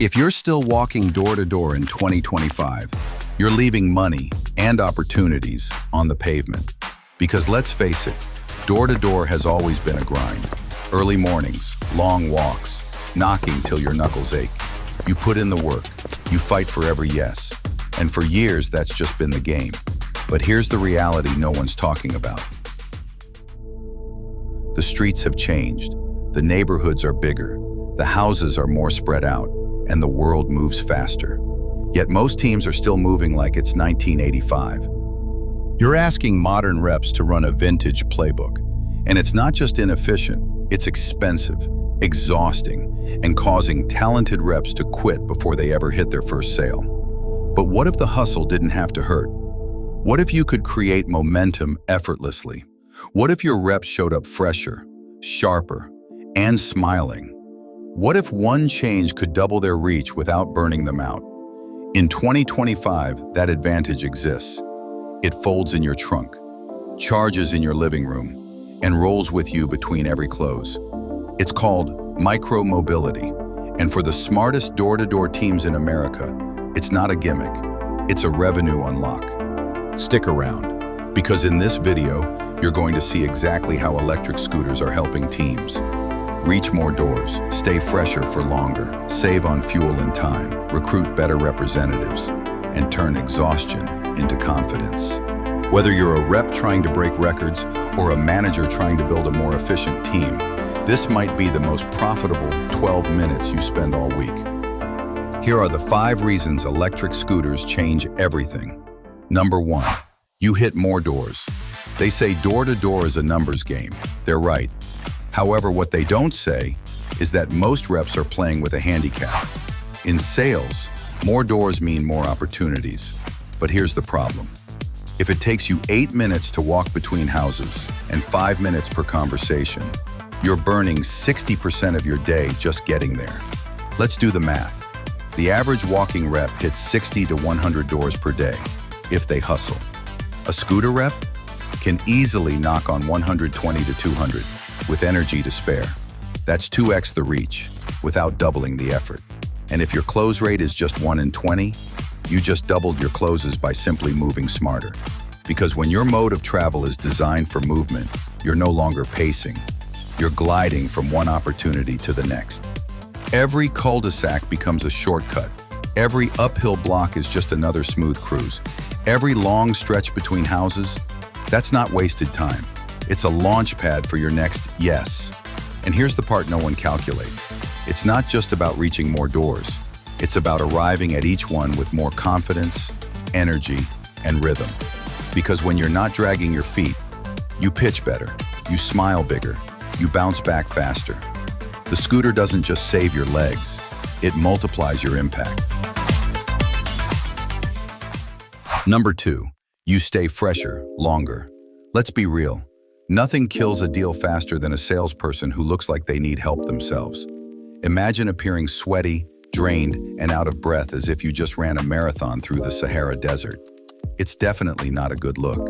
If you're still walking door to door in 2025, you're leaving money and opportunities on the pavement. Because let's face it, door to door has always been a grind. Early mornings, long walks, knocking till your knuckles ache. You put in the work, you fight for every yes. And for years, that's just been the game. But here's the reality no one's talking about. The streets have changed, the neighborhoods are bigger, the houses are more spread out, and the world moves faster. Yet most teams are still moving like it's 1985. You're asking modern reps to run a vintage playbook, and it's not just inefficient, it's expensive, exhausting, and causing talented reps to quit before they ever hit their first sale. But what if the hustle didn't have to hurt? What if you could create momentum effortlessly? What if your reps showed up fresher, sharper, and smiling? What if one change could double their reach without burning them out? In 2025, that advantage exists. It folds in your trunk, charges in your living room, and rolls with you between every close. It's called micromobility, and for the smartest door-to-door teams in America, it's not a gimmick, it's a revenue unlock. Stick around, because in this video, you're going to see exactly how electric scooters are helping teams reach more doors, stay fresher for longer, save on fuel and time, recruit better representatives, and turn exhaustion into confidence. Whether you're a rep trying to break records or a manager trying to build a more efficient team, this might be the most profitable 12 minutes you spend all week. Here are the 5 reasons electric scooters change everything. Number 1, you hit more doors. They say door to door is a numbers game. They're right. However, what they don't say is that most reps are playing with a handicap. In sales, more doors mean more opportunities. But here's the problem. If it takes you 8 minutes to walk between houses and 5 minutes per conversation, you're burning 60% of your day just getting there. Let's do the math. The average walking rep hits 60 to 100 doors per day, if they hustle. A scooter rep can easily knock on 120 to 200 with energy to spare. That's 2x the reach without doubling the effort. And if your close rate is just 1 in 20, you just doubled your closes by simply moving smarter. Because when your mode of travel is designed for movement, you're no longer pacing. You're gliding from one opportunity to the next. Every cul-de-sac becomes a shortcut. Every uphill block is just another smooth cruise. Every long stretch between houses, that's not wasted time. It's a launch pad for your next yes. And here's the part no one calculates. It's not just about reaching more doors. It's about arriving at each one with more confidence, energy, and rhythm. Because when you're not dragging your feet, you pitch better, you smile bigger, you bounce back faster. The scooter doesn't just save your legs, it multiplies your impact. Number 2, you stay fresher, longer. Let's be real. Nothing kills a deal faster than a salesperson who looks like they need help themselves. Imagine appearing sweaty, drained, and out of breath as if you just ran a marathon through the Sahara Desert. It's definitely not a good look.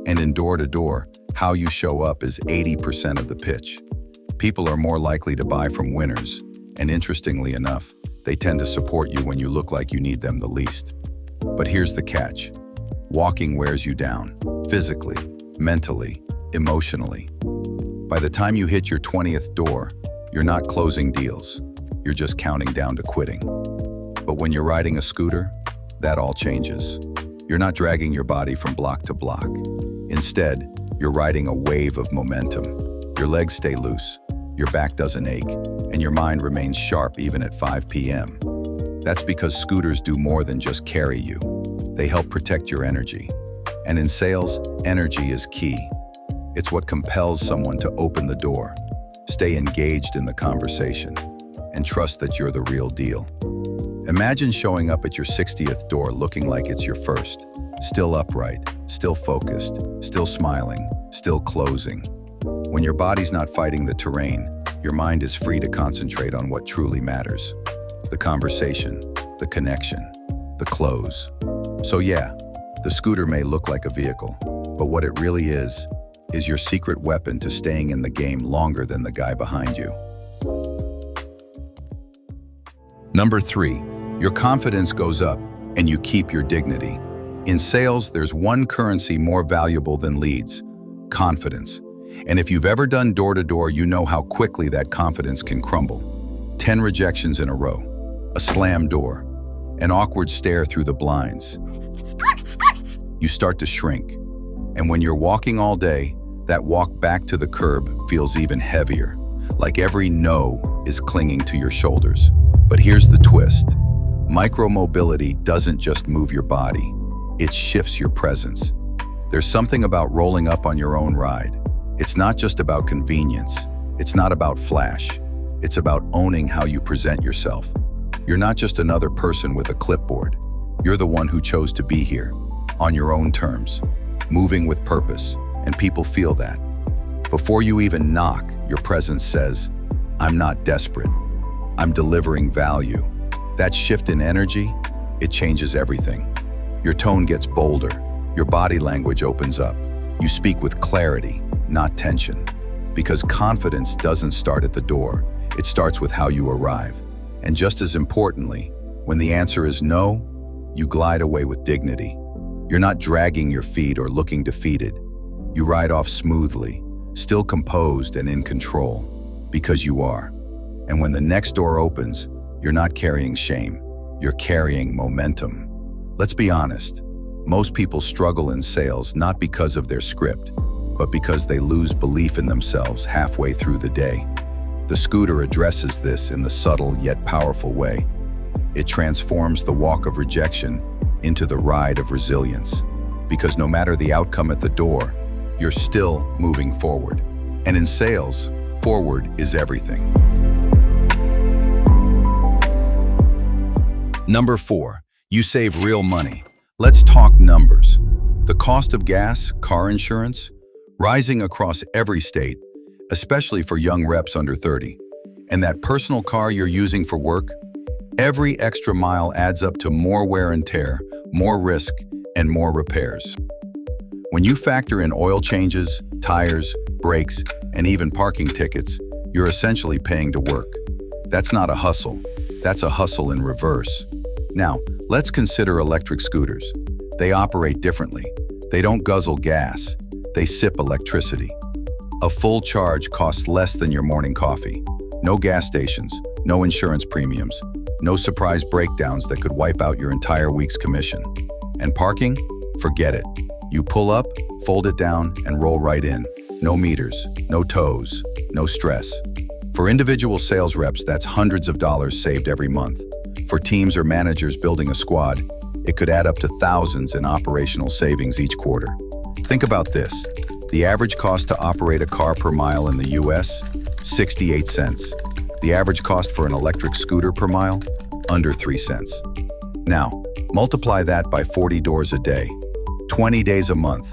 And in door-to-door, how you show up is 80% of the pitch. People are more likely to buy from winners, and interestingly enough, they tend to support you when you look like you need them the least. But here's the catch. Walking wears you down, physically, mentally, emotionally. By the time you hit your 20th door, you're not closing deals. You're just counting down to quitting. But when you're riding a scooter, that all changes. You're not dragging your body from block to block. Instead, you're riding a wave of momentum. Your legs stay loose, your back doesn't ache, and your mind remains sharp even at 5 p.m. That's because scooters do more than just carry you. They help protect your energy. And in sales, energy is key. It's what compels someone to open the door, stay engaged in the conversation, and trust that you're the real deal. Imagine showing up at your 60th door looking like it's your first, still upright, still focused, still smiling, still closing. When your body's not fighting the terrain, your mind is free to concentrate on what truly matters. The conversation, the connection, the close. So yeah, the scooter may look like a vehicle, but what it really is your secret weapon to staying in the game longer than the guy behind you. Number 3, your confidence goes up and you keep your dignity. In sales, there's one currency more valuable than leads: confidence. And if you've ever done door-to-door, you know how quickly that confidence can crumble. 10 rejections in a row, a slammed door, an awkward stare through the blinds. You start to shrink. And when you're walking all day, that walk back to the curb feels even heavier, like every no is clinging to your shoulders. But here's the twist. Micromobility doesn't just move your body, it shifts your presence. There's something about rolling up on your own ride. It's not just about convenience. It's not about flash. It's about owning how you present yourself. You're not just another person with a clipboard. You're the one who chose to be here, on your own terms, moving with purpose, and people feel that. Before you even knock, your presence says, "I'm not desperate. I'm delivering value." That shift in energy, it changes everything. Your tone gets bolder. Your body language opens up. You speak with clarity, not tension. Because confidence doesn't start at the door. It starts with how you arrive. And just as importantly, when the answer is no, you glide away with dignity. You're not dragging your feet or looking defeated. You ride off smoothly, still composed and in control, because you are. And when the next door opens, you're not carrying shame. You're carrying momentum. Let's be honest. Most people struggle in sales not because of their script, but because they lose belief in themselves halfway through the day. The scooter addresses this in the subtle yet powerful way. It transforms the walk of rejection into the ride of resilience. Because no matter the outcome at the door, you're still moving forward. And in sales, forward is everything. Number 4, you save real money. Let's talk numbers. The cost of gas, car insurance, rising across every state, especially for young reps under 30. And that personal car you're using for work, every extra mile adds up to more wear and tear, more risk, and more repairs. When you factor in oil changes, tires, brakes, and even parking tickets, you're essentially paying to work. That's not a hustle. That's a hustle in reverse. Now, let's consider electric scooters. They operate differently. They don't guzzle gas. They sip electricity. A full charge costs less than your morning coffee. No gas stations, no insurance premiums, no surprise breakdowns that could wipe out your entire week's commission. And parking? Forget it. You pull up, fold it down, and roll right in. No meters, no tows, no stress. For individual sales reps, that's hundreds of dollars saved every month. For teams or managers building a squad, it could add up to thousands in operational savings each quarter. Think about this. The average cost to operate a car per mile in the US, 68 cents. The average cost for an electric scooter per mile, under 3 cents. Now, multiply that by 40 doors a day, 20 days a month,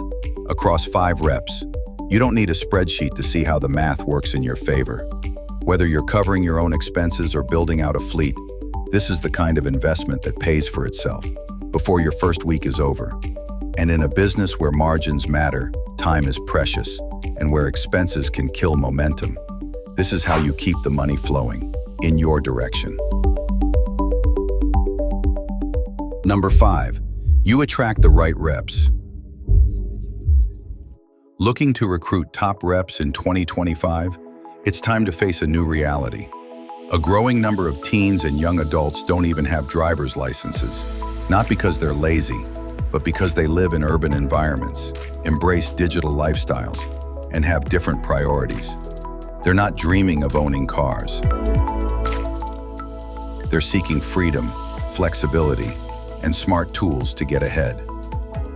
across 5 reps. You don't need a spreadsheet to see how the math works in your favor. Whether you're covering your own expenses or building out a fleet, this is the kind of investment that pays for itself before your first week is over. And in a business where margins matter, time is precious, and where expenses can kill momentum, this is how you keep the money flowing in your direction. Number 5, you attract the right reps. Looking to recruit top reps in 2025? It's time to face a new reality. A growing number of teens and young adults don't even have driver's licenses, not because they're lazy, but because they live in urban environments, embrace digital lifestyles, and have different priorities. They're not dreaming of owning cars. They're seeking freedom, flexibility, and smart tools to get ahead.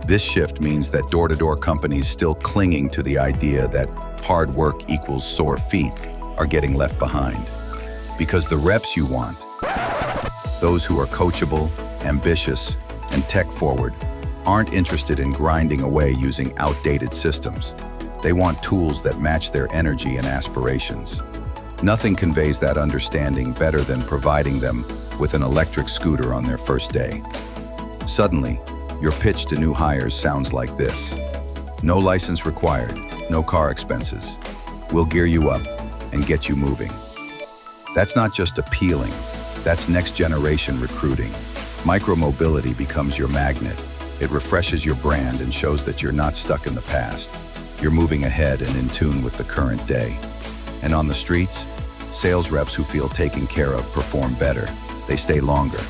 This shift means that door-to-door companies still clinging to the idea that hard work equals sore feet are getting left behind. Because the reps you want, those who are coachable, ambitious, and tech-forward, aren't interested in grinding away using outdated systems. They want tools that match their energy and aspirations. Nothing conveys that understanding better than providing them with an electric scooter on their first day. Suddenly, your pitch to new hires sounds like this. No license required, no car expenses. We'll gear you up and get you moving. That's not just appealing, That's next-generation recruiting. Micromobility becomes your magnet. It refreshes your brand and shows that you're not stuck in the past. You're moving ahead and in tune with the current day. And on the streets, sales reps who feel taken care of perform better. They stay longer,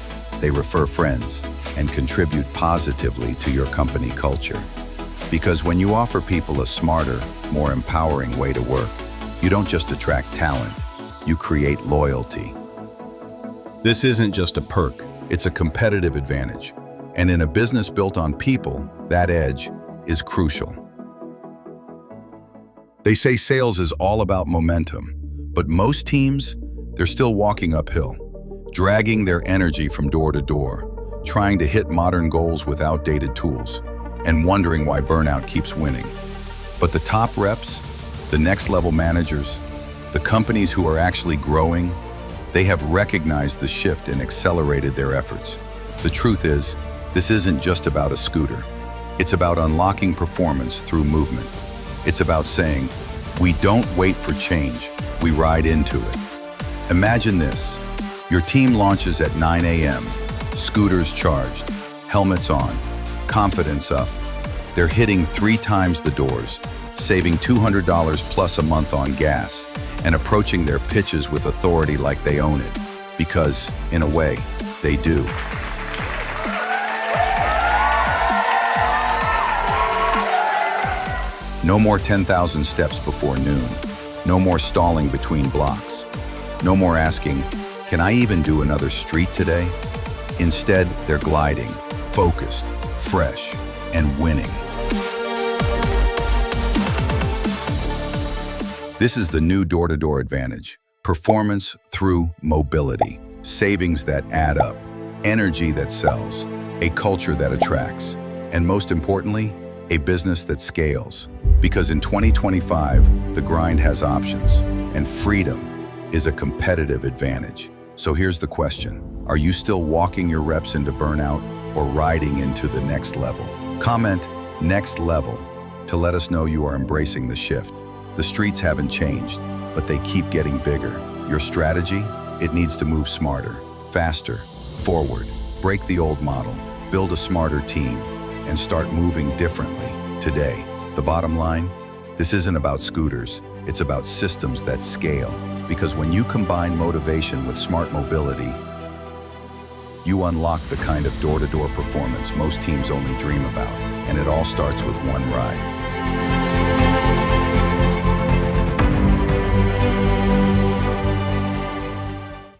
they refer friends, and contribute positively to your company culture. Because when you offer people a smarter, more empowering way to work, you don't just attract talent, you create loyalty. This isn't just a perk, it's a competitive advantage. And in a business built on people, that edge is crucial. They say sales is all about momentum, but most teams, they're still walking uphill, dragging their energy from door to door, trying to hit modern goals with outdated tools, and wondering why burnout keeps winning. But the top reps, the next level managers, the companies who are actually growing, they have recognized the shift and accelerated their efforts. The truth is, this isn't just about a scooter. It's about unlocking performance through movement. It's about saying, we don't wait for change, we ride into it. Imagine this, your team launches at 9 a.m., scooters charged, helmets on, confidence up. They're hitting 3 times the doors, saving $200 plus a month on gas, and approaching their pitches with authority like they own it. Because, in a way, they do. No more 10,000 steps before noon. No more stalling between blocks. No more asking, can I even do another street today? Instead, they're gliding, focused, fresh, and winning. This is the new door-to-door advantage. Performance through mobility. Savings that add up. Energy that sells. A culture that attracts. And most importantly, a business that scales. Because in 2025, the grind has options, and freedom is a competitive advantage. So here's the question. Are you still walking your reps into burnout or riding into the next level? Comment "next level" to let us know you are embracing the shift. The streets haven't changed, but they keep getting bigger. Your strategy? It needs to move smarter, faster, forward. Break the old model, build a smarter team, and start moving differently today. The bottom line? This isn't about scooters, it's about systems that scale. Because when you combine motivation with smart mobility, you unlock the kind of door-to-door performance most teams only dream about. And it all starts with one ride.